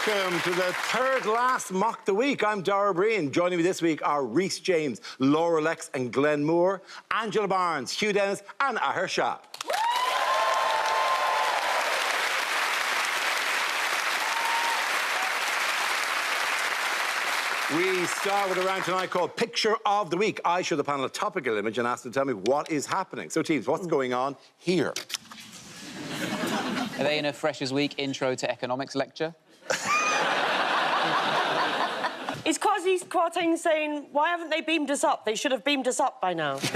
Welcome to the third last Mock the Week. I'm Dara Briain. Joining me this week are Rhys James, Laura Lexx and Glenn Moore, Angela Barnes, Hugh and Ahir Shah. We start with a round tonight called Picture of the Week. I show the panel a topical image and ask them to tell me what is happening. So, teams, what's going on here? Are they in a Freshers' Week intro to economics lecture? Is Kwasi Kwarteng saying, why haven't they beamed us up? They should have beamed us up by now. Is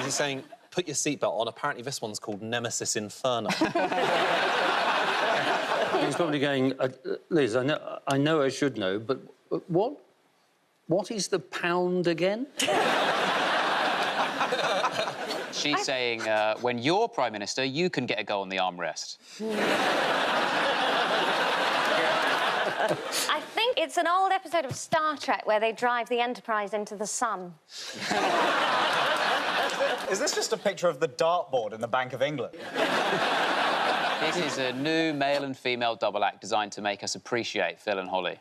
he saying, put your seatbelt on? Apparently this one's called Nemesis Inferno. He's probably going, Liz, I know I should know, but what is the pound again? She's saying, when you're Prime Minister, you can get a go on the armrest. I think it's an old episode of Star Trek where they drive the Enterprise into the sun. Is this just a picture of the dartboard in the Bank of England? This is a new male and female double act designed to make us appreciate Phil and Holly.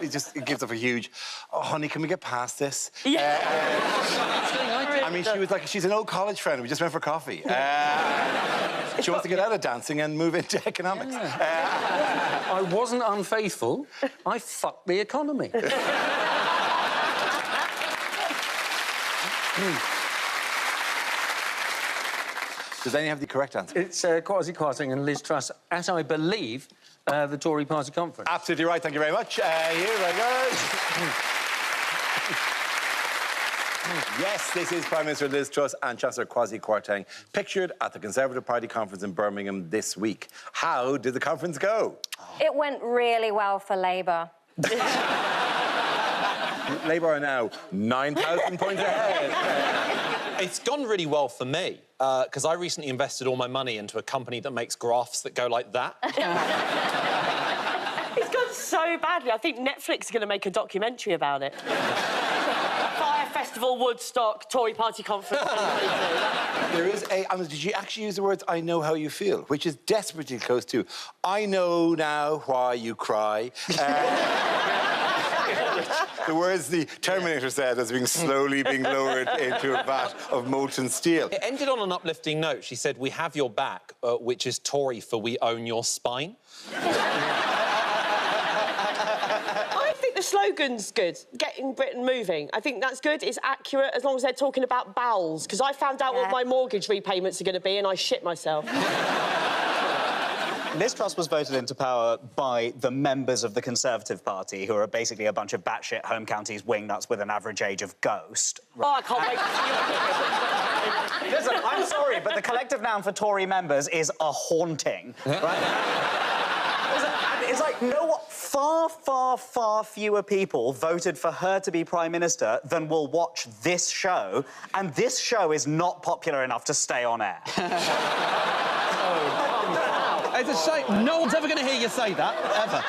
It gives up a huge, oh, honey, can we get past this? Yeah. I mean, she was like, she's an old college friend. We just went for coffee. She wants to get out of dancing and move into economics. I wasn't unfaithful. I fucked the economy. Does anyone have the correct answer? It's Kwasi Kwarteng and Liz Truss at, I believe, the Tory party conference. Absolutely right, thank you very much. Here I go. Yes, this is Prime Minister Liz Truss and Chancellor Kwasi Kwarteng, pictured at the Conservative Party conference in Birmingham this week. How did the conference go? It went really well for Labour. Labour are now 9,000 points ahead. It's gone really well for me, because I recently invested all my money into a company that makes graphs that go like that. It's gone so badly. I think Netflix is going to make a documentary about it. Fire Festival, Woodstock, Tory Party Conference. There is a... did you actually use the words, I know how you feel, which is desperately close to, I know now why you cry. The words the Terminator said as being slowly being lowered into a vat of molten steel. It ended on an uplifting note. She said, we have your back, which is Tory for we own your spine. I think the slogan's good, getting Britain moving. I think that's good, it's accurate, as long as they're talking about bowels, because I found out what my mortgage repayments are going to be and I shit myself. Liz Truss was voted into power by the members of the Conservative Party, who are basically a bunch of batshit home counties wingnuts with an average age of ghost. Oh, I can't wait to see Listen, I'm sorry, but the collective noun for Tory members is a haunting, right? It's like, far fewer people voted for her to be Prime Minister than will watch this show, and this show is not popular enough to stay on air. It's a shame. No one's ever going to hear you say that, ever.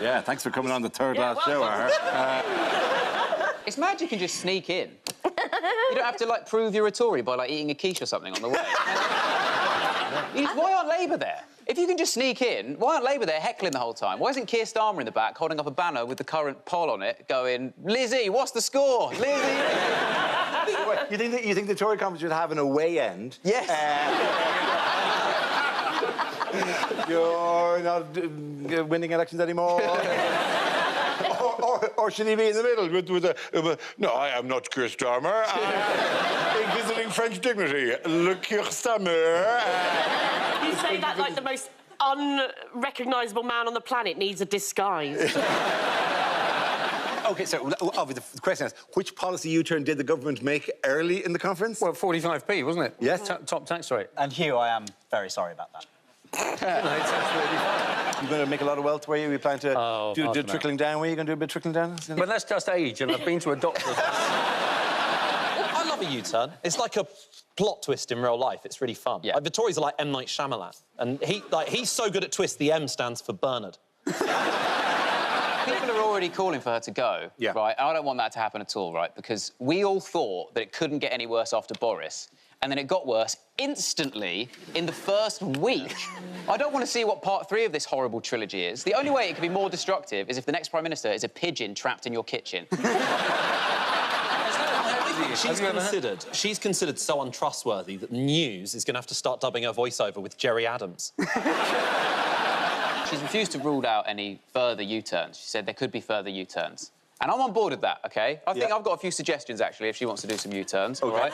Yeah, thanks for coming on the third last show, Ahir. It's mad you can just sneak in. You don't have to, like, prove you're a Tory by, like, eating a quiche or something on the way. Why aren't Labour there? If you can just sneak in, why aren't Labour there heckling the whole time? Why isn't Keir Starmer in the back holding up a banner with the current poll on it going, Lizzie, what's the score? Lizzie! You think the Tory conference should have an away end? Yes. You're not winning elections anymore. or should he be in the middle with no, I am not Keir Starmer. I'm visiting French dignity. Le Keir Starmer. You say that like the most unrecognisable man on the planet needs a disguise. OK, so the question is, which policy U-turn did the government make early in the conference? Well, 45p, wasn't it? Yes. Top tax rate. And Hugh, I am very sorry about that. No, it's absolutely fine. You're going to make a lot of wealth, were you? Are you planning to do trickling down? Were you going to do a bit of trickling down? But that's just age, and I've been to a doctor. I love a U-turn. It's like a plot twist in real life. It's really fun. Yeah. Like, the Tories are like M. Night Shyamalan, and he's so good at twists, the M stands for Bernard. People are already calling for her to go, right? I don't want that to happen at all, right? Because we all thought that it couldn't get any worse after Boris, and then it got worse instantly in the first week. I don't want to see what part 3 of this horrible trilogy is. The only way it could be more destructive is if the next Prime Minister is a pigeon trapped in your kitchen. She's considered so untrustworthy that the news is going to have to start dubbing her voiceover with Jerry Adams. She's refused to rule out any further U-turns. She said there could be further U-turns. And I'm on board with that, OK? I think I've got a few suggestions, actually, if she wants to do some U-turns, all right?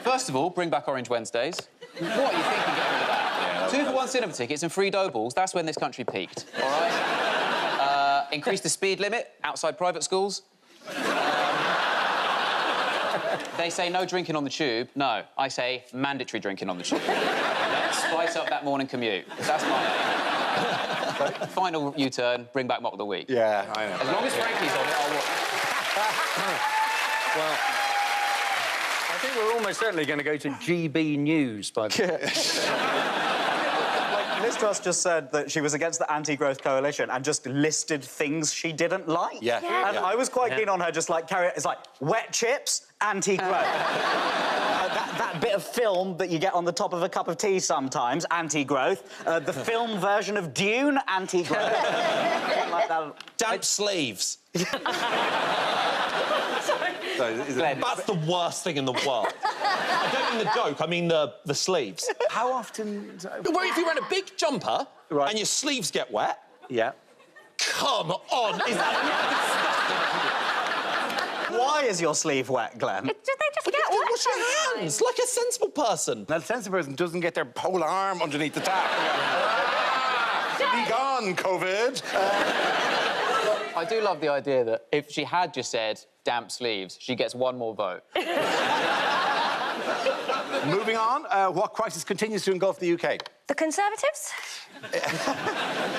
First of all, bring back Orange Wednesdays. What are you thinking, getting rid of that? 2 for 1 cinema tickets and free dough balls, that's when this country peaked, all right? Increase the speed limit outside private schools. They say no drinking on the tube. No, I say mandatory drinking on the tube. Let's spice up that morning commute. That's my aim. Final U-turn, bring back Mock of the Week. Yeah, I know. As long as Frankie's on it, I'll watch. Well, I think we're almost certainly going to go to GB News by the Liz Truss just said that she was against the anti-growth coalition and just listed things she didn't like. Yeah. And I was quite keen on her just, like, carry it. It's like, wet chips, anti-growth. that bit of film that you get on the top of a cup of tea sometimes, anti-growth. The film version of Dune, anti-growth. Like that. Damp sleeves. That's the worst thing in the world. I don't mean the joke, I mean the sleeves. How often... Well, if you're wearing a big jumper Right. and your sleeves get wet... Yeah. Come on, is that Why is your sleeve wet, Glenn? They just get wet wash your sometimes. hands like a sensible person. Now, the sensible person doesn't get their whole arm underneath the tap. Be gone, COVID. I do love the idea that if she had just said damp sleeves, she gets 1 more vote. Moving on, what crisis continues to engulf the UK? The Conservatives?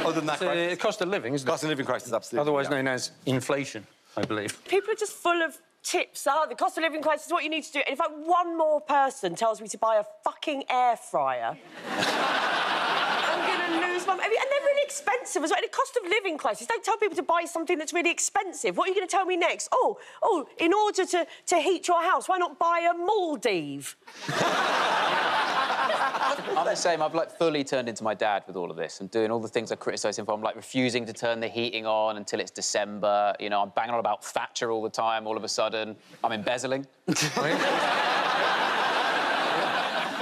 Other than that crisis? the cost of living, isn't it? Cost of living crisis, absolutely. Otherwise yeah. known as inflation, I believe. People are just full of tips. The cost of living crisis is what you need to do. And if one more person tells me to buy a fucking air fryer, I'm going to lose my... and they're really expensive as well. And the cost of living crisis, don't tell people to buy something that's really expensive. What are you going to tell me next? Oh, in order to heat your house, why not buy a Maldive? I'm the same. I've, like, fully turned into my dad with all of this and doing all the things I criticise him for. I'm, like, refusing to turn the heating on until it's December. You know, I'm banging on about Thatcher all the time. All of a sudden, I'm embezzling.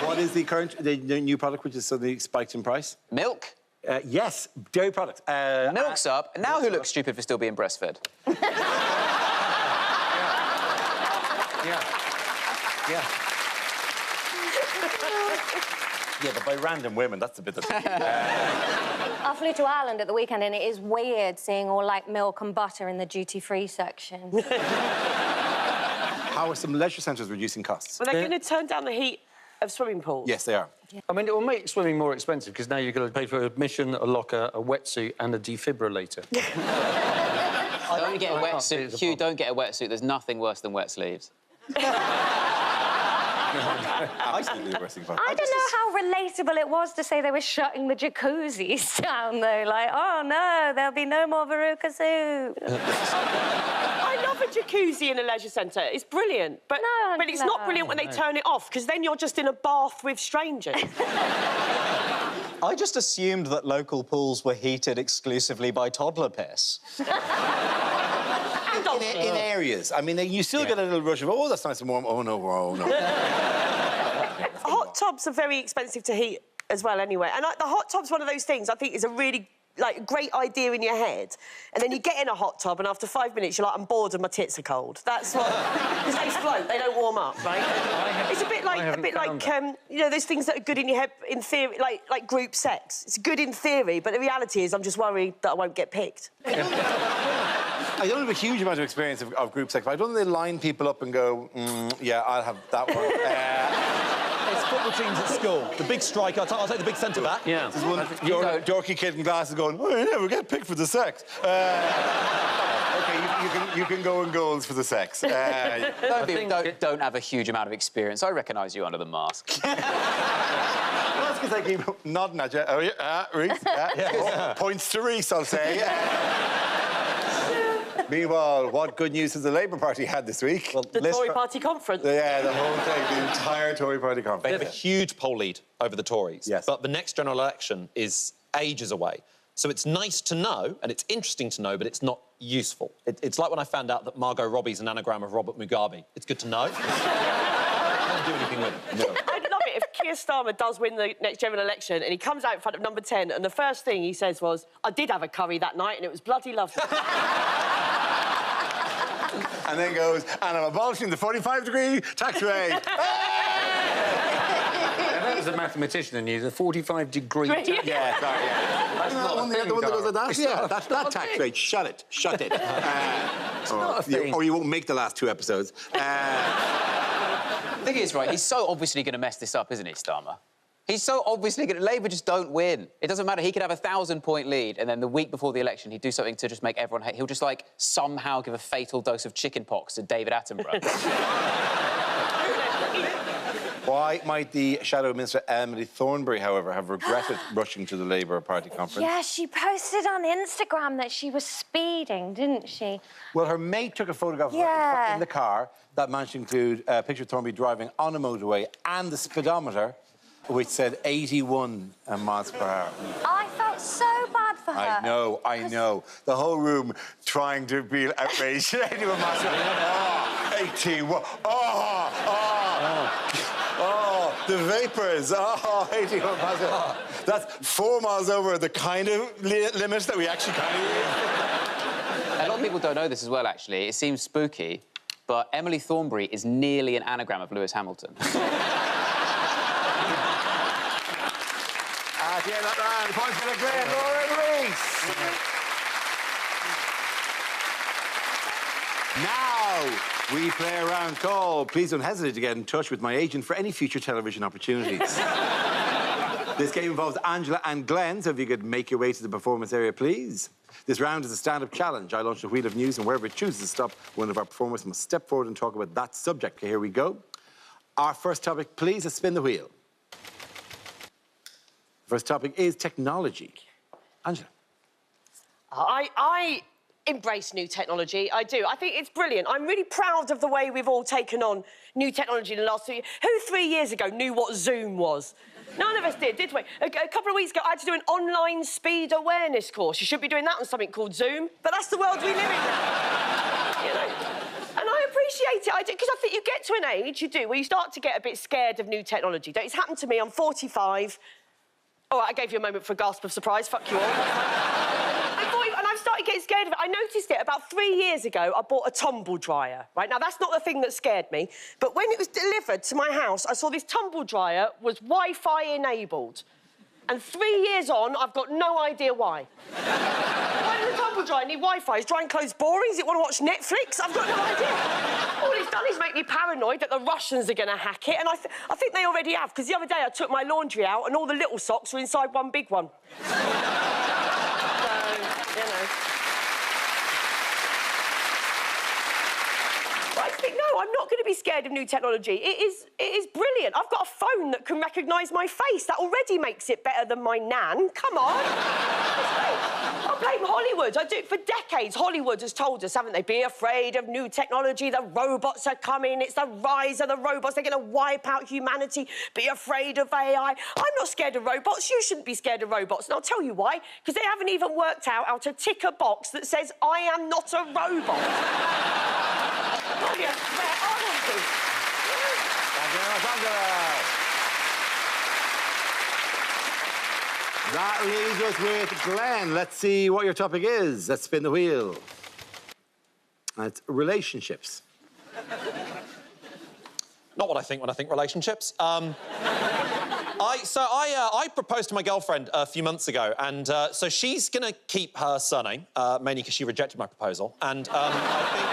What is the new product which is suddenly spiked in price? Milk. Yes, dairy products. Milk's up. Now who looks stupid for still being breastfed? Yeah, but by random women, that's a bit of... I flew to Ireland at the weekend and it is weird seeing all, like, milk and butter in the duty-free section. How are some leisure centres reducing costs? Well, they're going to turn down the heat of swimming pools. Yes, they are. I mean, it will make swimming more expensive because now you've got to pay for admission, a locker, a wetsuit and a defibrillator. Don't get a wetsuit. Hugh, don't get a wetsuit. There's nothing worse than wet sleeves. Absolutely depressing. I don't know how relatable it was to say they were shutting the jacuzzis down, though. Like, oh, no, there'll be no more Veruca soup. I love a jacuzzi in a leisure centre. It's brilliant. But it's not brilliant when they turn it off, because then you're just in a bath with strangers. I just assumed that local pools were heated exclusively by toddler piss. In areas. I mean, you still get a little rush of, oh, that's nice and warm. Oh, no, oh, no. Hot tubs are very expensive to heat as well, anyway. And the hot tub's one of those things I think is a really, like, great idea in your head. And then you get in a hot tub, and after 5 minutes, you're like, I'm bored and my tits are cold. That's what... Because they float, they don't warm up, right? It's a bit like, you know, those things that are good in your head, in theory, like group sex. It's good in theory, but the reality is I'm just worried that I won't get picked. I don't have a huge amount of experience of group sex, but I don't think they line people up and go, yeah, I'll have that one. It's football teams at school. The big striker, I'll take the big centre-back. Yeah. There's one dorky kid in glasses going, oh, I never get picked for the sex. OK, you can go in goals for the sex. Don't have a huge amount of experience. I recognise you under the mask. That's because I keep nodding at you. Oh, yeah, Rhys. Yeah. Points to Rhys, I'll say. Meanwhile, what good news has the Labour Party had this week? Well, The Tory Party conference. yeah, the whole thing, the entire Tory Party They conference. have a huge poll lead over the Tories. Yes. But the next general election is ages away. So it's nice to know, and it's interesting to know, but it's not useful. It's like when I found out that Margot Robbie's an anagram of Robert Mugabe. It's good to know. Can't do anything with it. No. I'd love it if Keir Starmer does win the next general election and he comes out in front of number 10 and the first thing he says was, I did have a curry that night and it was bloody lovely. And then goes, and I'm abolishing the 45-degree tax rate. That was a mathematician in you, the 45-degree... Yeah, sorry, yeah. That's not a the thing, one that goes like Dara. that? Yeah, that's that tax rate. Shut it. Shut it. not a thing. Or you won't make the last 2 episodes. The thing is, right, he's so obviously going to mess this up, isn't he, Starmer? He's so obviously going to... Labour just don't win. It doesn't matter. He could have a 1,000-point lead, and then the week before the election, he'd do something to just make everyone hate... He'll just, like, somehow give a fatal dose of chicken pox to David Attenborough. Why might the Shadow Minister Emily Thornberry, however, have regretted rushing to the Labour Party conference? Yeah, she posted on Instagram that she was speeding, didn't she? Well, her mate took a photograph of her Yeah. in the car that managed to include a picture of Thornberry driving on a motorway and the speedometer, which said 81 miles per hour. I felt so bad for her. I know. The whole room trying to be outraged. 81 miles per hour. 81. Oh, the vapours. 81 miles per hour. That's 4 miles over the kind of limit that we actually kind of use. A lot of people don't know this as well, actually. It seems spooky, but Emily Thornberry is nearly an anagram of Lewis Hamilton. At the end of that round, points for the great Moore and Rhys. Now we play a round called Please Don't Hesitate to get in touch with my agent for any future television opportunities. This game involves Angela and Glenn, so if you could make your way to the performance area, please. This round is a stand-up challenge. I launch a wheel of news, and wherever it chooses to stop, one of our performers must step forward and talk about that subject. Okay, here we go. Our first topic, please, is spin the wheel. First topic is technology. Angela. I embrace new technology. I do. I think it's brilliant. I'm really proud of the way we've all taken on new technology in the last 2 years. Who 3 years ago knew what Zoom was? None of us did we? A couple of weeks ago, I had to do an online speed awareness course. You should be doing that on something called Zoom. But that's the world we live in now. You know? And I appreciate it. I do, because I think you get to an age, you do, where you start to get a bit scared of new technology. It's happened to me. I'm 45. All right, I gave you a moment for a gasp of surprise. Fuck you all. And I've started getting scared of it. I noticed it about 3 years ago. I bought a tumble dryer, right? Now, that's not the thing that scared me. But when it was delivered to my house, I saw this tumble dryer was Wi-Fi enabled. And 3 years on, I've got no idea why. Why does a tumble dryer need Wi-Fi? Is drying clothes boring? Does it want to watch Netflix? I've got no idea. All it's done is make me paranoid that the Russians are going to hack it, and I think they already have, because the other day I took my laundry out and all the little socks were inside one big one. So, you know. But I think, no, I'm not going to be scared of new technology. It is brilliant. I've got a phone that can recognise my face. That already makes it better than my nan. Come on. I blame Hollywood. I do. For decades, Hollywood has told us, haven't they? Be afraid of new technology. The robots are coming. It's the rise of the robots. They're going to wipe out humanity. Be afraid of AI. I'm not scared of robots. You shouldn't be scared of robots. And I'll tell you why. Because they haven't even worked out how to tick a box that says, I am not a robot. Brilliant. They're honest. Thank you very much, Angela. That leaves us with Glenn. Let's see what your topic is. Let's spin the wheel. It's relationships. Not what I think when I think relationships. I proposed to my girlfriend a few months ago, and so she's going to keep her surname, mainly because she rejected my proposal. And I think...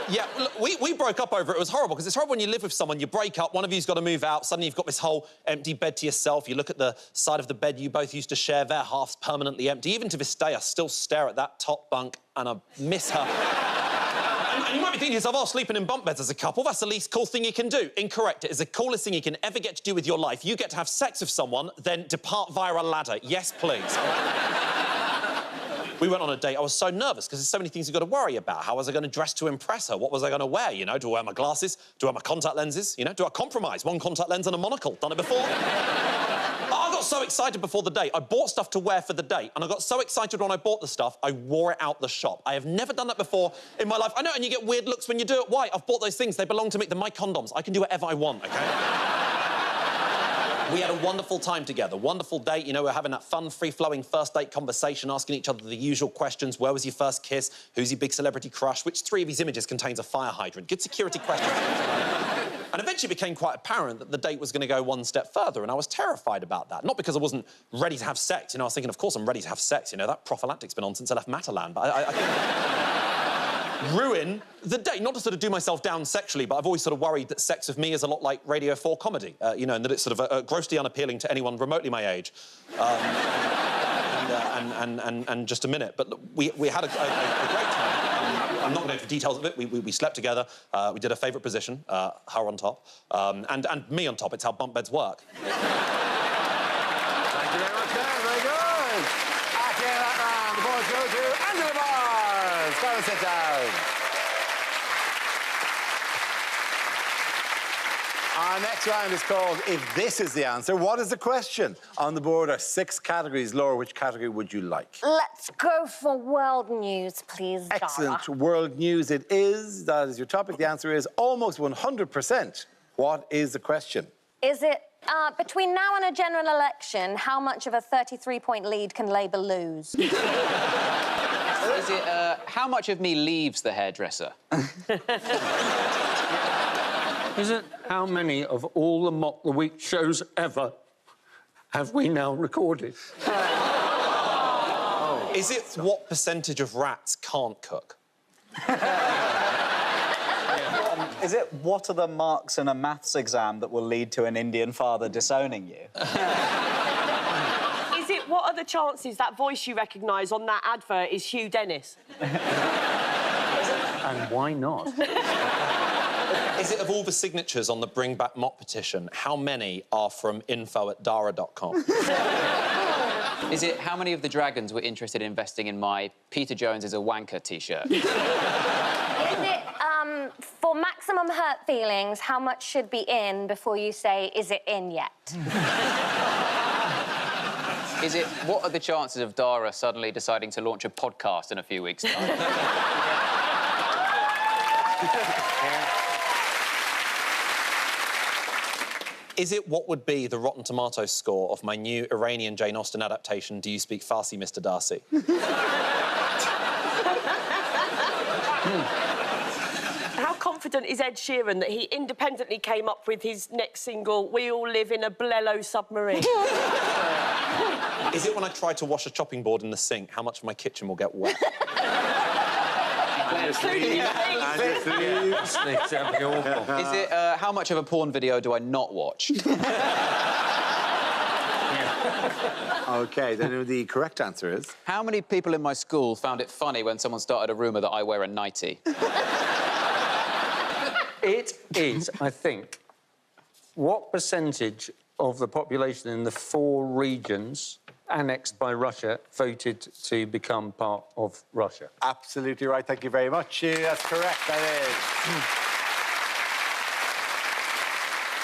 Yeah, look, we broke up over it. It was horrible, because it's horrible when you live with someone, you break up, one of you's got to move out, suddenly you've got this whole empty bed to yourself. You look at the side of the bed you both used to share, their half's permanently empty. Even to this day, I still stare at that top bunk and I miss her. And you might be thinking to yourself, oh, sleeping in bunk beds as a couple, that's the least cool thing you can do. Incorrect. It is the coolest thing you can ever get to do with your life. You get to have sex with someone, then depart via a ladder. Yes, please. We went on a date. I was so nervous because there's so many things you've got to worry about. How was I going to dress to impress her? What was I going to wear, you know? Do I wear my glasses? Do I wear my contact lenses? You know, do I compromise? One contact lens and a monocle. Done it before. I got so excited before the date. I bought stuff to wear for the date, and I got so excited when I bought the stuff, I wore it out the shop. I have never done that before in my life. I know, and you get weird looks when you do it. Why? I've bought those things. They belong to me. They're my condoms. I can do whatever I want, OK? We had a wonderful time together, wonderful date. You know, we're having that fun, free-flowing first date conversation, asking each other the usual questions. Where was your first kiss? Who's your big celebrity crush? Which 3 of these images contains a fire hydrant? Good security questions. And eventually it became quite apparent that the date was going to go one step further, and I was terrified about that. Not because I wasn't ready to have sex. You know, I was thinking, of course I'm ready to have sex. You know, that prophylactic's been on since I left Matalan. But I think... ruin the date. Not to sort of do myself down sexually, but I've always sort of worried that sex with me is a lot like Radio 4 comedy, you know, and that it's sort of grossly unappealing to anyone remotely my age. And just a minute. But look, we had a great time. I'm not going to go into details of it. We slept together. We did a favourite position, her on top, and me on top. It's how bunk beds work. Thank you very much, Ben. Very good. At the end of that round, the boys go to Angela Bars. Go and sit down. Our next round is called If This Is the Answer. What is the question? On the board are 6 categories. Laura, which category would you like? Let's go for world news, please, Dara. Excellent. World news it is. That is your topic. The answer is almost 100%. What is the question? Is it, between now and a general election, how much of a 33-point lead can Labour lose? Is it, how much of me leaves the hairdresser? Is it how many of all the Mock the Week shows ever have we now recorded? Is it what percentage of rats can't cook? Is it what are the marks in a maths exam that will lead to an Indian father disowning you? Is it what are the chances that voice you recognise on that advert is Hugh Dennis? And why not? Is it of all the signatures on the Bring Back Mop petition, how many are from info@dara.com? Is it how many of the dragons were interested in investing in my Peter Jones is a wanker T-shirt? Is it, for maximum hurt feelings, how much should be in before you say, is it in yet? Is it what are the chances of Dara suddenly deciding to launch a podcast in a few weeks' time? Is it what would be the Rotten Tomatoes score of my new Iranian Jane Austen adaptation, Do You Speak Farsi, Mr. Darcy? How confident is Ed Sheeran that he independently came up with his next single, We All Live in a Blello Submarine? Is it when I try to wash a chopping board in the sink, how much of my kitchen will get wet? Is Is it how much of a porn video do I not watch? OK, then the correct answer is... How many people in my school found it funny when someone started a rumour that I wear a nightie? It is, I think, what percentage of the population in the 4 regions annexed by Russia voted to become part of Russia? Absolutely right. Thank you very much, Hugh. That's correct, that is.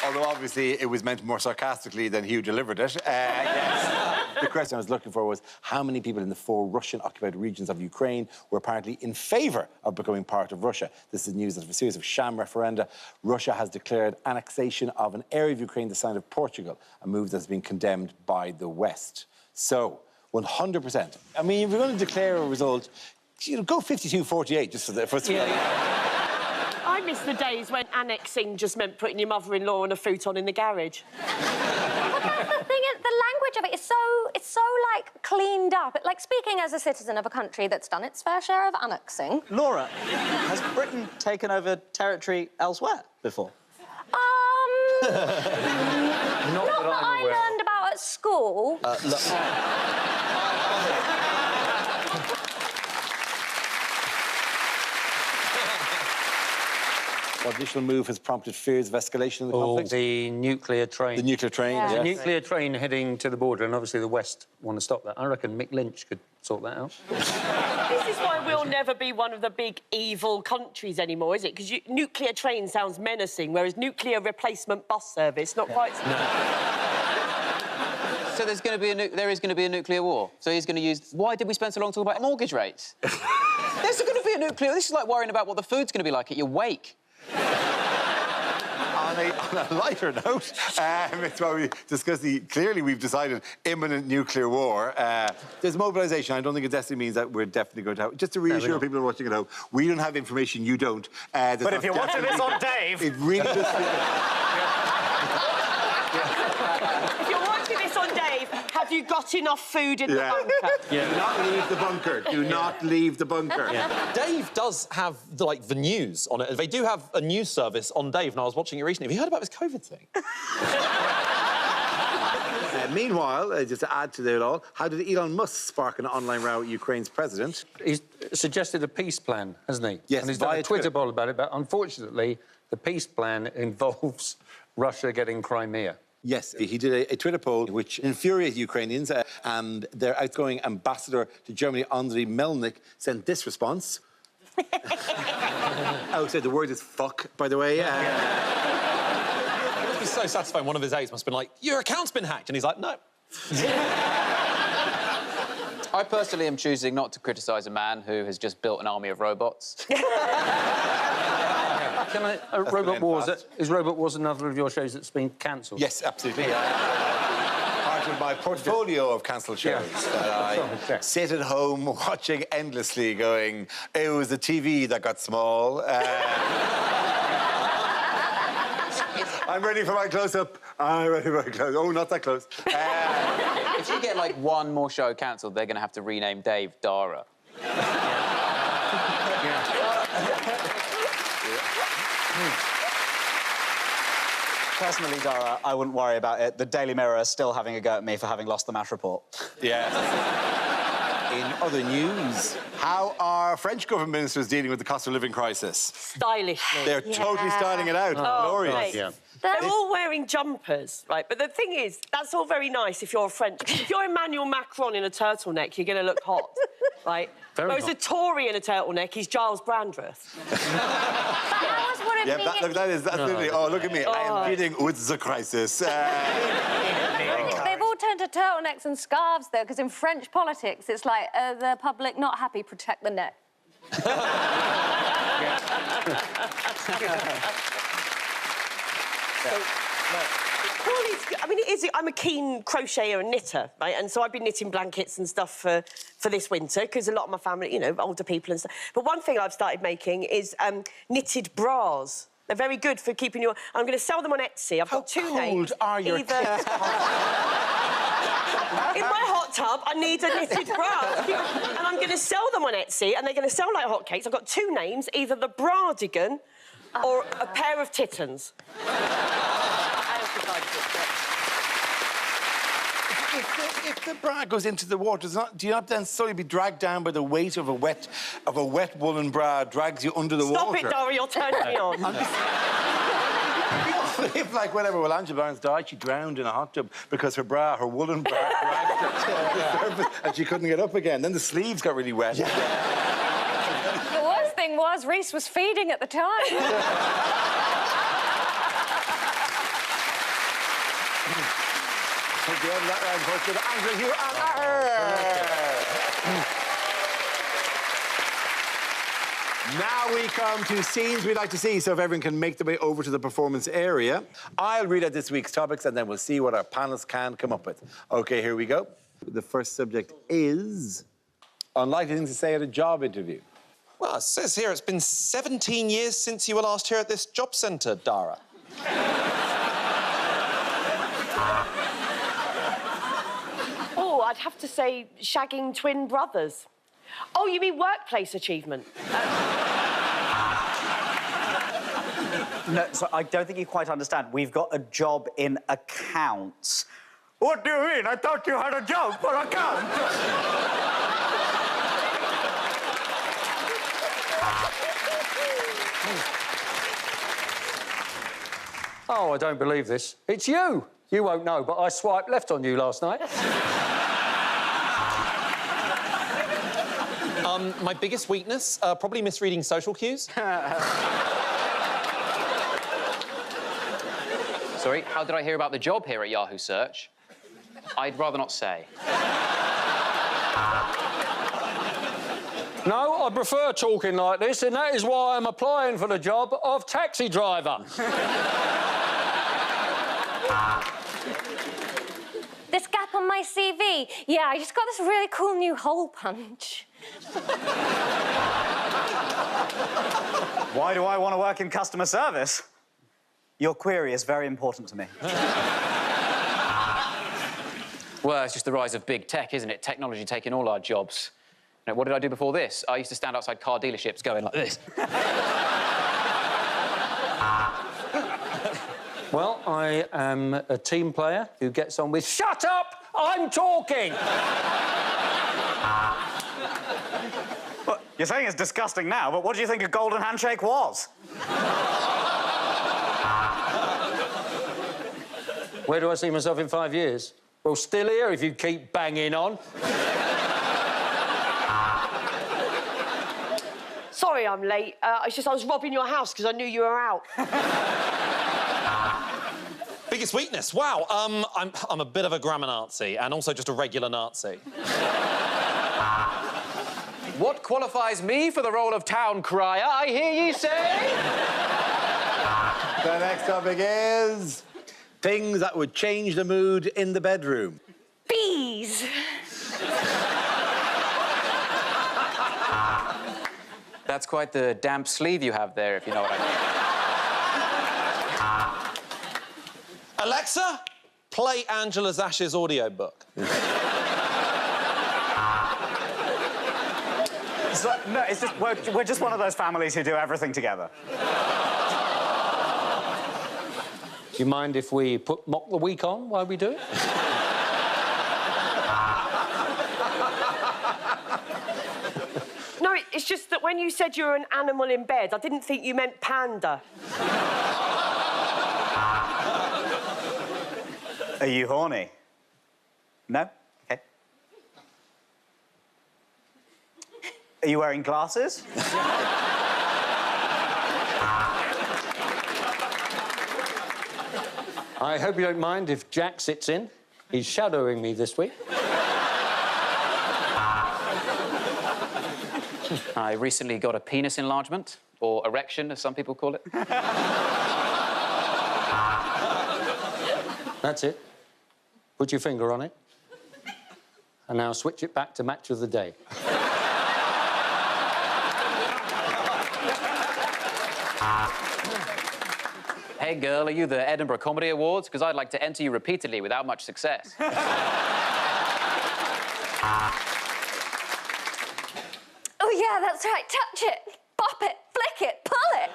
Although, obviously, it was meant more sarcastically than Hugh delivered it. Yes. The question I was looking for was how many people in the 4 Russian-occupied regions of Ukraine were apparently in favour of becoming part of Russia. This is news of a series of sham referenda. Russia has declared annexation of an area of Ukraine the size of Portugal, a move that's been condemned by the West. So, 100%. I mean, if you're going to declare a result, you know, go 52-48 just for the... I miss the days when annexing just meant putting your mother-in-law on a futon in the garage. But that's the thing, the language of it is so, like, cleaned up. Like, speaking as a citizen of a country that's done its fair share of annexing... Laura, has Britain taken over territory elsewhere before? Not that I learned about at school. Look... What additional move has prompted fears of escalation in the conflict? The nuclear train. The nuclear train, Yeah. yes. The nuclear train heading to the border, and obviously the West want to stop that. I reckon Mick Lynch could sort that out. This is why we'll never be one of the big evil countries anymore, is it? Because nuclear train sounds menacing, whereas nuclear replacement bus service, not quite so... So there is going to be a nuclear war. So he's going to use... Why did we spend so long talking about mortgage rates? There's going to be a nuclear... This is like worrying about what the food's going to be like at your wake. On a lighter note, it's why we discussed clearly we've decided imminent nuclear war. There's mobilisation. I don't think it definitely means that we're definitely going to have... Just to reassure people who are watching at home, we don't have information you don't. But if you're watching this on Dave... It really does feel... If you're watching this on Dave, have you got enough food in the bunker? Do not leave the bunker. Do not leave the bunker. Dave does have, the news on it. They do have a news service on Dave, and I was watching it recently. Have you heard about this COVID thing? Meanwhile, just to add to it all, how did Elon Musk spark an online row with Ukraine's president? He's suggested a peace plan, hasn't he? Yes, and he's done via a Twitter Twitter. poll about it, but unfortunately, the peace plan involves Russia getting Crimea. Yes, he did a Twitter poll which infuriated Ukrainians, and their outgoing ambassador to Germany, Andriy Melnik, sent this response. Oh, so the word is fuck, by the way. It must be so satisfying. One of his aides must have been like, your account's been hacked. And he's like, no. I personally am choosing not to criticise a man who has just built an army of robots. Can I... Robot Wars, is Robot Wars another of your shows that's been cancelled? Yes, absolutely. Part of my portfolio of cancelled shows that I sit at home watching endlessly going, it was the TV that got small. I'm ready for my close-up. I'm ready for my close. Oh, not that close. If you get, like, one more show cancelled, they're going to have to rename Dave Dara. Personally, Dara, I wouldn't worry about it. The Daily Mirror is still having a go at me for having lost the match report. Yes. In other news, how are French government ministers dealing with the cost of living crisis? Stylishly. They're totally styling it out. Glorious. Right. Yeah. They're all wearing jumpers, right? But the thing is, that's all very nice if you're French. If you're Emmanuel Macron in a turtleneck, you're going to look hot, right? Whereas a Tory in a turtleneck, he's Giles Brandreth. That was what it Yeah, means. look, that's literally... Oh, look at me. I am dealing with the crisis. They've all turned to turtlenecks and scarves, though, because in French politics, it's like the public not happy, protect the neck. I mean, it is. I'm a keen crocheter and knitter, right? And so I've been knitting blankets and stuff for this winter because a lot of my family, you know, older people and stuff. But one thing I've started making is knitted bras. They're very good for keeping your... I'm going to sell them on Etsy. I've got two names. How cold are your In my hot tub, I need a knitted bra. And I'm going to sell them on Etsy, and they're going to sell like hotcakes. I've got two names, either the Bradigan or a pair of Tittans. If the bra goes into the water, do you not then slowly be dragged down by the weight of a wet woolen bra drags you under the water? Stop it, Dara, you're turning me on. If, like, whatever, well, Angela Barnes died, she drowned in a hot tub because her woolen bra dragged her to the surface and she couldn't get up again. Then the sleeves got really wet. The worst thing was Rhys was feeding at the time. At the end of that round, of course, Angela, Hugh and Now we come to scenes we'd like to see, so if everyone can make their way over to the performance area. I'll read out this week's topics and then we'll see what our panellists can come up with. OK, here we go. The first subject is unlikely things to say at a job interview. Well, it says here it's been 17 years since you were last here at this job centre, Dara. Oh, I'd have to say shagging twin brothers. Oh, you mean workplace achievement? No, so I don't think you quite understand. We've got a job in accounts. What do you mean? I thought you had a job for accounts. Oh, I don't believe this. It's you. You won't know, but I swiped left on you last night. My biggest weakness, probably misreading social cues. Sorry, how did I hear about the job here at Yahoo Search? I'd rather not say. No, I prefer talking like this, and that is why I'm applying for the job of taxi driver. This gap on my CV. Yeah, I just got this really cool new hole punch. Why do I want to work in customer service? Your query is very important to me. Well, it's just the rise of big tech, isn't it? Technology taking all our jobs. You know, what did I do before this? I used to stand outside car dealerships going like this. Well, I am a team player who gets on with "Shut up! I'm talking!" Well, you're saying it's disgusting now, but what do you think a golden handshake was? Where do I see myself in 5 years? Well, still here if you keep banging on. Sorry I'm late. It's just I was robbing your house because I knew you were out. Biggest weakness? Wow, I'm a bit of a grammar Nazi and also just a regular Nazi. What qualifies me for the role of town crier, I hear ye say? The next topic is things that would change the mood in the bedroom. Bees. That's quite the damp sleeve you have there, if you know what I mean. Alexa, play Angela Zash's audiobook. No, it's just we're just one of those families who do everything together. Do you mind if we put Mock the Week on while we do it? No, it's just that when you said you were an animal in bed, I didn't think you meant panda. Are you horny? No? Okay. Are you wearing glasses? I hope you don't mind if Jack sits in. He's shadowing me this week. I recently got a penis enlargement, or erection, as some people call it. That's it. Put your finger on it. And now switch it back to match of the day. Hey, girl, are you the Edinburgh Comedy Awards? Because I'd like to enter you repeatedly without much success. Oh, yeah, that's right. Touch it, bop it, flick it, pull it.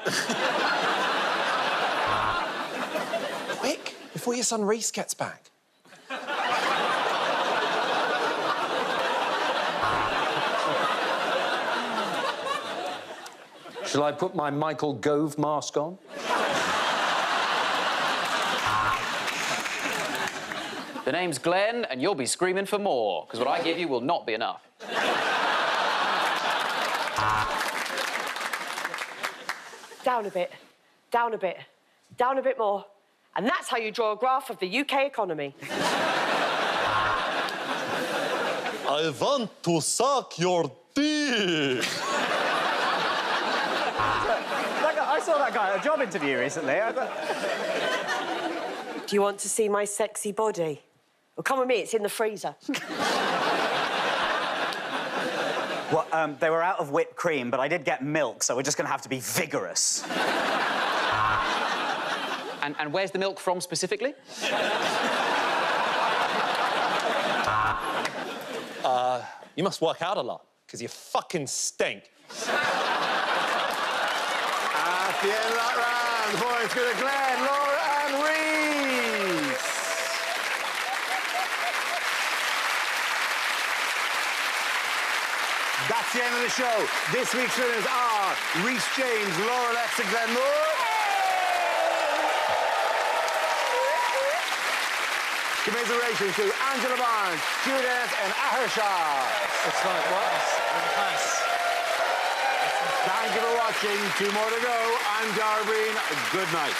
Quick, before your son Rhys gets back. Shall I put my Michael Gove mask on? The name's Glenn, and you'll be screaming for more, because what I give you will not be enough. Down a bit, down a bit, down a bit more. And that's how you draw a graph of the UK economy. I want to suck your dick. I saw that guy at a job interview recently. Do you want to see my sexy body? Well, come with me, it's in the freezer. Well, they were out of whipped cream, but I did get milk, so we're just going to have to be vigorous. And where's the milk from specifically? You must work out a lot, because you fucking stink. At the end of that round, points go to Glenn, Laura and Rhys. That's the end of the show. This week's winners are Rhys James, Laura Lexx and Glenn Moore. Commiserations to Angela Barnes, Judith and Ahir Shah. It's like, what? Thank you for watching. 2 more to go. I'm Dara Briain. Good night.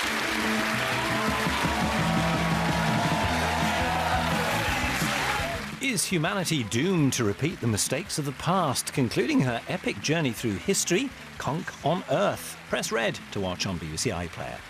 Is humanity doomed to repeat the mistakes of the past? Concluding her epic journey through history, Conch on Earth. Press red to watch on BBC iPlayer.